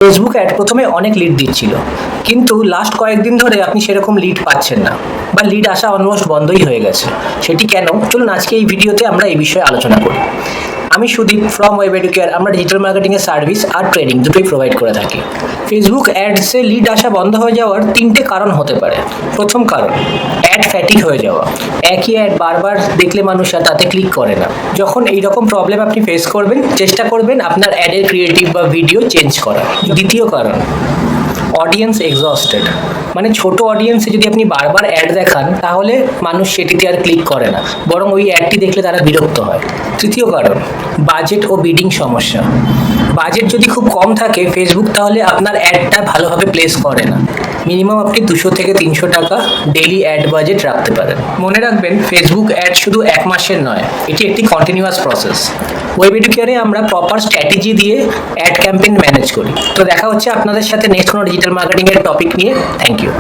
Facebook ad প্রথমে অনেক lead দিচ্ছিল, কিন্তু লাস্ট কয়েকদিন ধরে আপনি সেরকম লিড পাচ্ছেন না, বা লিড আসা অলমোস্ট বন্ধই হয়ে গেছে। সেটি কেন? চলুন আজকে এই ভিডিওতে আমরা এই বিষয়ে আলোচনা করি। আমি সুদীপ ফ্রম ওয়েব এডুকেয়ার। আমরা ডিজিটাল মার্কেটিংয়ের সার্ভিস আর ট্রেনিং দুটোই প্রোভাইড করে থাকি। ফেসবুক অ্যাডসে লিড আসা বন্ধ হয়ে যাওয়ার তিনটে কারণ হতে পারে। প্রথম কারণ, অ্যাড ফ্যাটিক হয়ে যাওয়া। একই অ্যাড বারবার দেখলে মানুষ আর তাতে ক্লিক করে না। যখন এই রকম প্রবলেম আপনি ফেস করবেন, চেষ্টা করবেন আপনার অ্যাডের ক্রিয়েটিভ বা ভিডিও চেঞ্জ করার। দ্বিতীয় কারণ, অডিয়েন্স এক্সস্টেড। মানে ছোট অডিয়েন্সে যদি আপনি বারবার অ্যাড দেখান, তাহলে মানুষ সেটিতে আর ক্লিক করে না, বরং ওই অ্যাডটি দেখলে তারা বিরক্ত হয়। তৃতীয় কারণ, বাজেট ও বিডিং সমস্যা। বাজেট যদি খুব কম থাকে ফেসবুক, তাহলে আপনার অ্যাডটা ভালোভাবে প্লেস করে না। মিনিমাম আপনি 200 থেকে 300 টাকা ডেইলি অ্যাড বাজেট রাখতে পারেন। মনে রাখবেন, ফেসবুক অ্যাড শুধু 1 মাসের নয়, এটি একটি কন্টিনিউয়াস প্রসেস। ওয়েব এডুকেয়ারে আমরা প্রপার স্ট্র্যাটেজি দিয়ে অ্যাড ক্যাম্পেইন ম্যানেজ করি। তো দেখা হচ্ছে আপনাদের সাথে নেক্সট কোনো ডিজিটাল মার্কেটিংয়ের টপিক নিয়ে। Thank you.